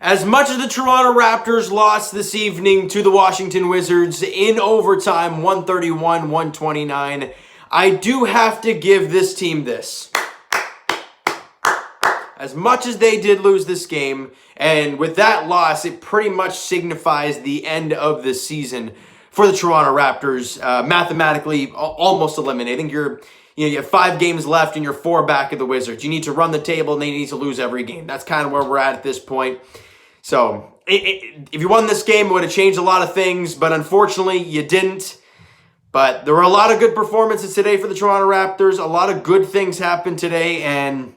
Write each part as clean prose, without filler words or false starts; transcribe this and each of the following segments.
As much as the Toronto Raptors lost this evening to the Washington Wizards in overtime, 131-129, I do have to give this team this. As much as they did lose this game, and with that loss, it pretty much signifies the end of the season for the Toronto Raptors, mathematically almost eliminated. I think you have 5 games left and you're 4 back of the Wizards. You need to run the table and they need to lose every game. That's kind of where we're at this point. So if you won this game, it would have changed a lot of things, but unfortunately you didn't. But there were a lot of good performances today for the Toronto Raptors. A lot of good things happened today, and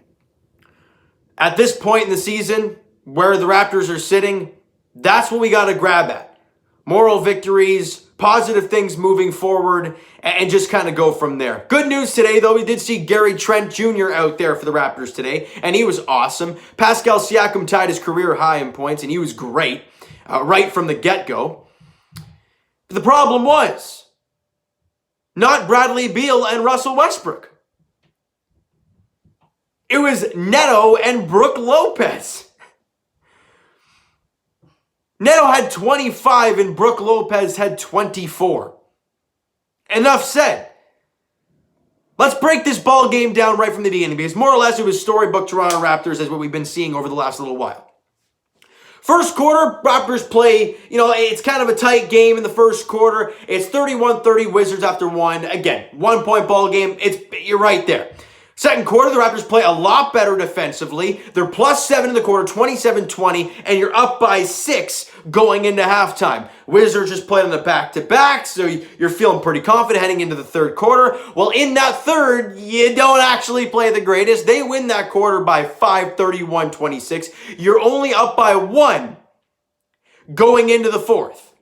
at this point in the season, where the Raptors are sitting, that's what we got to grab at. Moral victories, positive things moving forward, and just kind of go from there. Good news today, though, we did see Gary Trent Jr. out there for the Raptors today, and he was awesome. Pascal Siakam tied his career high in points, and he was great right from the get-go. But the problem was not Bradley Beal and Russell Westbrook. It was Neto and Brook Lopez. Neto had 25 and Brook Lopez had 24. Enough said. Let's break this ball game down right from the beginning, because more or less it was storybook Toronto Raptors as what we've been seeing over the last little while. First quarter, Raptors play, it's kind of a tight game in the first quarter. It's 31-30 Wizards after one. Again, 1-point ball game. You're right there. Second quarter, the Raptors play a lot better defensively. They're plus 7 in the quarter, 27-20, and you're up by 6 going into halftime. Wizards just played on the back-to-back, so you're feeling pretty confident heading into the third quarter. Well, in that third, you don't actually play the greatest. They win that quarter by 5, 31-26. You're only up by 1 going into the fourth.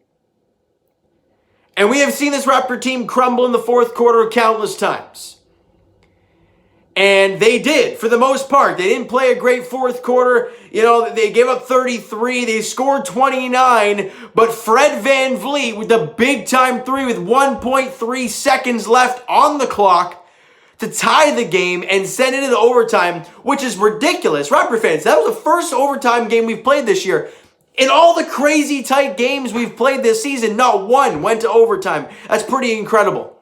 And we have seen this Raptor team crumble in the fourth quarter countless times. And they did, for the most part. They didn't play a great fourth quarter. They gave up 33. They scored 29. But Fred VanVleet with the big-time 3 with 1.3 seconds left on the clock to tie the game and send it into overtime, which is ridiculous. Raptor fans, that was the first overtime game we've played this year. In all the crazy tight games we've played this season, not one went to overtime. That's pretty incredible.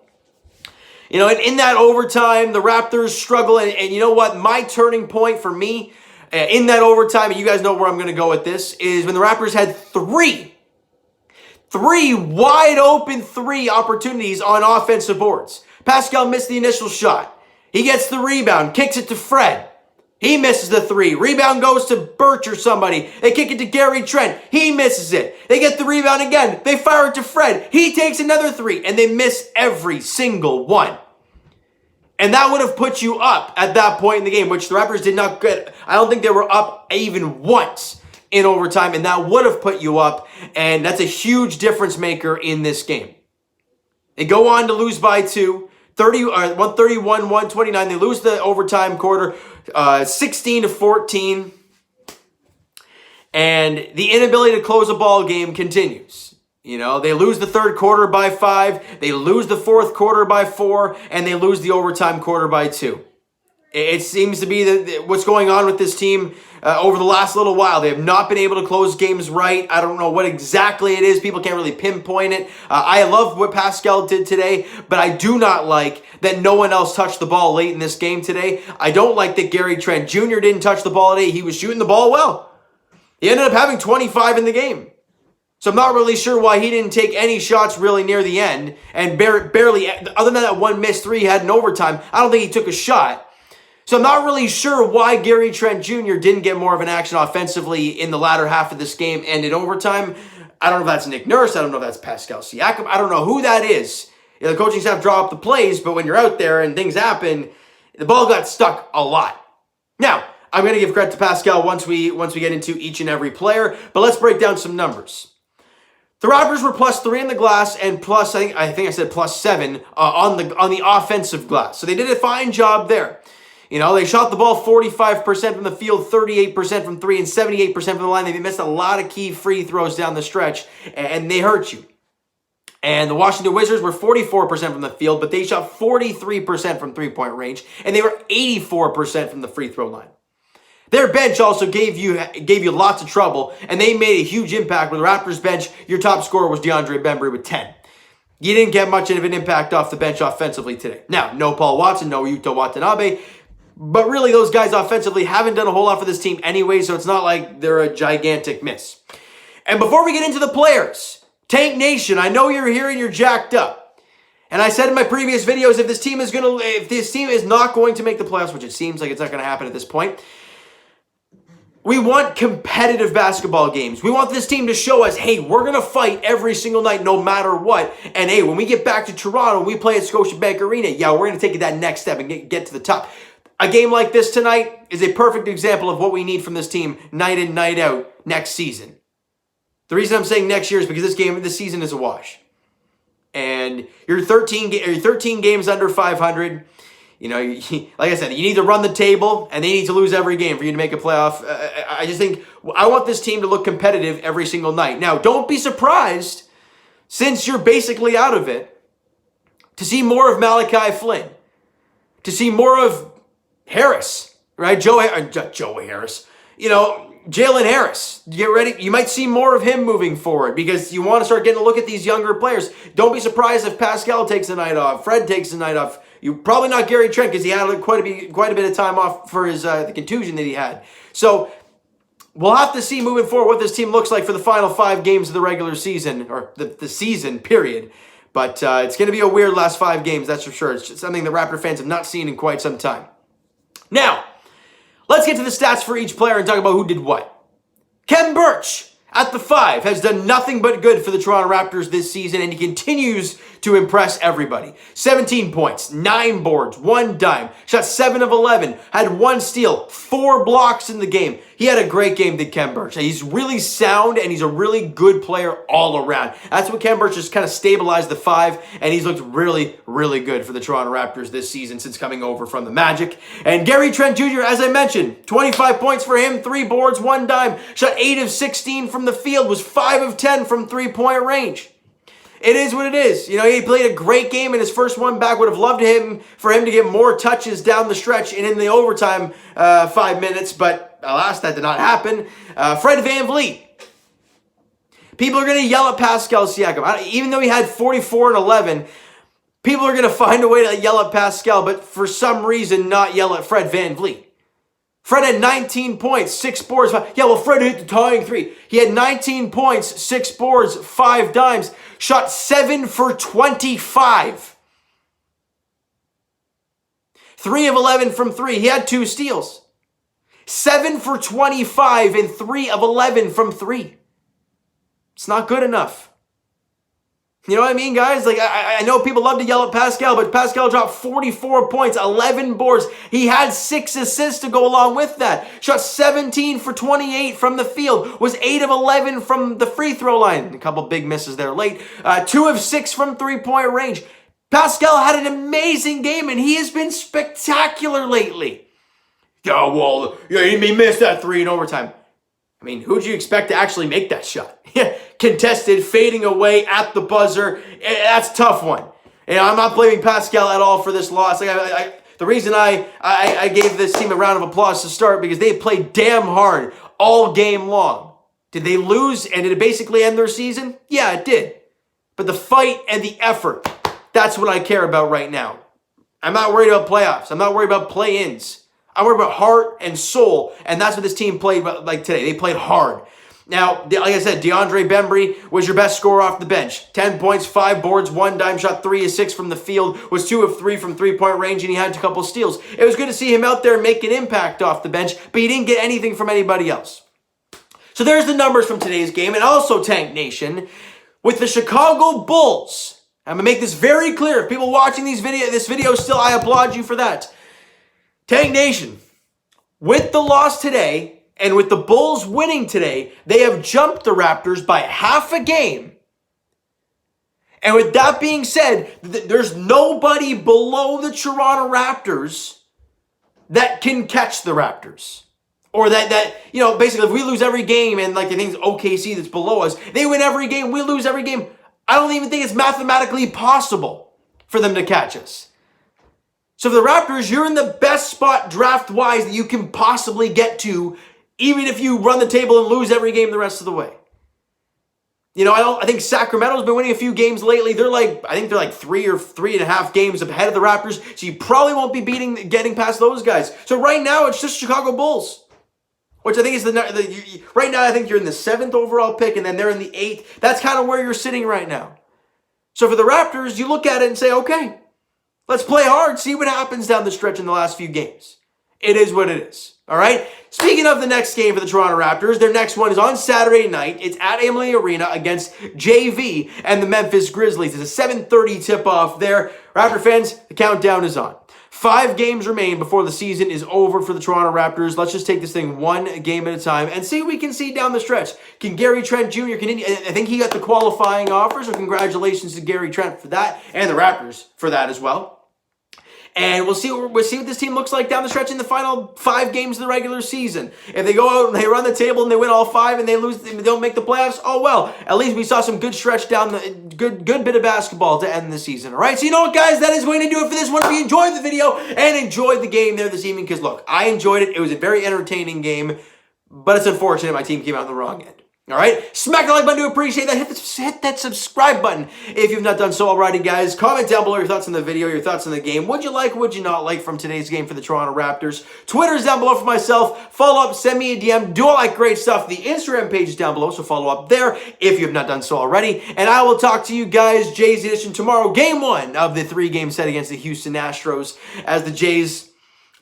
In that overtime, the Raptors struggle, and you know what? My turning point for me in that overtime, and you guys know where I'm going to go with this, is when the Raptors had three wide open 3 opportunities on offensive boards. Pascal missed the initial shot. He gets the rebound, kicks it to Fred. He misses the 3. Rebound goes to Birch or somebody. They kick it to Gary Trent. He misses it. They get the rebound again. They fire it to Fred. He takes another 3, and they miss every single one. And that would have put you up at that point in the game, which the Raptors did not get. I don't think they were up even once in overtime, and that would have put you up, and that's a huge difference maker in this game. They go on to lose by 2. 131-129. They lose the overtime quarter, 16-14. And the inability to close a ball game continues. They lose the third quarter by 5. They lose the fourth quarter by 4. And they lose the overtime quarter by 2. It seems to be what's going on with this team over the last little while. They have not been able to close games right. I don't know what exactly it is. People can't really pinpoint it. I love what Pascal did today, but I do not like that no one else touched the ball late in this game today. I don't like that Gary Trent Jr. didn't touch the ball today. He was shooting the ball well. He ended up having 25 in the game. So I'm not really sure why he didn't take any shots really near the end, and barely, other than that one missed 3 he had in overtime, I don't think he took a shot. So I'm not really sure why Gary Trent Jr. didn't get more of an action offensively in the latter half of this game and in overtime. I don't know if that's Nick Nurse. I don't know if that's Pascal Siakam. I don't know who that is. The coaching staff draw up the plays, but when you're out there and things happen, the ball got stuck a lot. Now, I'm going to give credit to Pascal once we get into each and every player, but let's break down some numbers. The Raptors were plus 3 in the glass and plus, I think I said plus 7 on the offensive glass. So they did a fine job there. They shot the ball 45% from the field, 38% from 3, and 78% from the line. They missed a lot of key free throws down the stretch, and they hurt you. And the Washington Wizards were 44% from the field, but they shot 43% from three-point range, and they were 84% from the free throw line. Their bench also gave you lots of trouble, and they made a huge impact. With the Raptors bench, your top scorer was DeAndre Bembry with 10. You didn't get much of an impact off the bench offensively today. Now, no Paul Watson, no Yuta Watanabe, but really those guys offensively haven't done a whole lot for this team anyway, so it's not like they're a gigantic miss. And before we get into the players, Tank Nation, I know you're here and you're jacked up. And I said in my previous videos, if this team is not going to make the playoffs, which it seems like it's not going to happen at this point, we want competitive basketball games. We want this team to show us, hey, we're going to fight every single night no matter what. And hey, when we get back to Toronto, we play at Scotiabank Arena, yeah, we're going to take that next step and get to the top. A game like this tonight is a perfect example of what we need from this team night in, night out next season. The reason I'm saying next year is because this season is a wash. And you're 13 games under 500. You know, like I said, you need to run the table, and they need to lose every game for you to make a playoff. I just think I want this team to look competitive every single night. Now, don't be surprised, since you're basically out of it, to see more of Malachi Flynn, to see more of Harris, right? Joe Harris. You know, Jalen Harris. Get ready. You might see more of him moving forward because you want to start getting a look at these younger players. Don't be surprised if Pascal takes the night off, Fred takes the night off. You probably not Gary Trent because he had quite a bit of time off for his the contusion that he had. So we'll have to see moving forward what this team looks like for the final 5 games of the regular season, or the season period. But it's going to be a weird last 5 games, that's for sure. It's just something the Raptor fans have not seen in quite some time. Now, let's get to the stats for each player and talk about who did what. Khem Birch at the 5 has done nothing but good for the Toronto Raptors this season, and he continues to impress everybody. 17 points, 9 boards, 1 dime, shot 7 of 11, had 1 steal, 4 blocks in the game. He had a great game, did Khem Birch. He's really sound, and he's a really good player all around. That's what Khem Birch has kind of stabilized the 5, and he's looked really, really good for the Toronto Raptors this season since coming over from the Magic. And Gary Trent Jr., as I mentioned, 25 points for him, 3 boards, 1 dime, shot 8 of 16 from the field, was 5 of 10 from three-point range. It is what it is. You know, he played a great game in his first one back. Would have loved for him to get more touches down the stretch and in the overtime 5 minutes, but alas, that did not happen. Fred VanVleet. People are going to yell at Pascal Siakam. Even though he had 44 and 11, people are going to find a way to yell at Pascal, but for some reason not yell at Fred VanVleet. Fred had 19 points, 6 boards. Yeah, well, Fred hit the tying 3. He had 19 points, 6 boards, 5 dimes, shot 7 for 25. 3 of 11 from 3. He had 2 steals. 7 for 25 and 3 of 11 from 3. It's not good enough. You know what I mean, guys? Like, I know people love to yell at Pascal, but Pascal dropped 44 points, 11 boards. He had 6 assists to go along with that. Shot 17 for 28 from the field. Was 8 of 11 from the free throw line. A couple big misses there late. 2 of 6 from three-point range. Pascal had an amazing game, and he has been spectacular lately. Oh, well, yeah, he missed that 3 in overtime. I mean, who'd you expect to actually make that shot? Contested, fading away at the buzzer. That's a tough one. And I'm not blaming Pascal at all for this loss. The reason I gave this team a round of applause to start because they played damn hard all game long. Did they lose and did it basically end their season? Yeah, it did. But the fight and the effort, that's what I care about right now. I'm not worried about playoffs. I'm not worried about play-ins. I worry about heart and soul, and that's what this team played like today. They played hard. Now, like I said, DeAndre Bembry was your best scorer off the bench. 10 points, 5 boards, 1 dime, shot 3 of 6 from the field, was 2 of 3 from three-point range, and he had a couple steals. It was good to see him out there make an impact off the bench, but he didn't get anything from anybody else. So there's the numbers from today's game, and also Tank Nation, with the Chicago Bulls. I'm going to make this very clear. If people watching this video still, I applaud you for that. Tank Nation, with the loss today and with the Bulls winning today, they have jumped the Raptors by half a game. And with that being said, there's nobody below the Toronto Raptors that can catch the Raptors. Or that you know, basically if we lose every game and like I think it's OKC that's below us, they win every game, we lose every game. I don't even think it's mathematically possible for them to catch us. So for the Raptors, you're in the best spot draft-wise that you can possibly get to, even if you run the table and lose every game the rest of the way. You know, I think Sacramento's been winning a few games lately. I think they're like 3 or 3.5 games ahead of the Raptors, so you probably won't be getting past those guys. So right now, it's just Chicago Bulls, which I think is right now, I think you're in the 7th overall pick, and then they're in the 8th. That's kind of where you're sitting right now. So for the Raptors, you look at it and say, okay, let's play hard, see what happens down the stretch in the last few games. It is what it is. All right? Speaking of the next game for the Toronto Raptors, their next one is on Saturday night. It's at Amalie Arena against JV and the Memphis Grizzlies. It's a 7:30 tip-off there. Raptor fans, the countdown is on. 5 games remain before the season is over for the Toronto Raptors. Let's just take this thing one game at a time and see what we can see down the stretch. Can Gary Trent Jr. continue? I think he got the qualifying offer, so congratulations to Gary Trent for that and the Raptors for that as well. And we'll see what this team looks like down the stretch in the final 5 games of the regular season. If they go out and they run the table and they win all 5 and they lose, they don't make the playoffs, oh well. At least we saw some good stretch down the good bit of basketball to end the season. All right, so you know what, guys, that is going to do it for this one. If you enjoyed the video and enjoyed the game there this evening, because look, I enjoyed it. It was a very entertaining game, but it's unfortunate my team came out on the wrong end. All right, smack the like button to appreciate that. Hit that subscribe button if you've not done so already, guys. Comment down below your thoughts on the video, your thoughts on the game. What'd you like, what'd you not like from today's game for the Toronto Raptors? Twitter's down below for myself. Follow up, send me a DM, do all that great stuff. The Instagram page is down below, so follow up there if you have not done so already. And I will talk to you guys, Jays Edition, tomorrow. Game 1 of the 3-game set against the Houston Astros as the Jays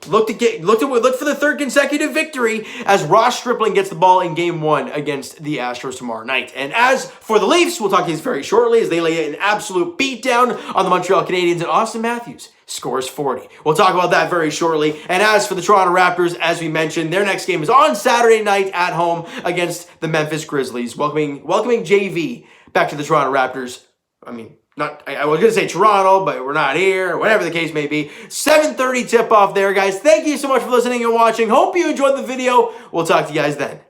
look for the 3rd consecutive victory as Ross Stripling gets the ball in Game 1 against the Astros tomorrow night. And as for the Leafs, we'll talk to you very shortly as they lay an absolute beatdown on the Montreal Canadiens, and Austin Matthews scores 40. We'll talk about that very shortly. And as for the Toronto Raptors, as we mentioned, their next game is on Saturday night at home against the Memphis Grizzlies, welcoming JV back to the Toronto Raptors. I was going to say Toronto, but we're not here, whatever the case may be. 7:30 tip-off there, guys. Thank you so much for listening and watching. Hope you enjoyed the video. We'll talk to you guys then.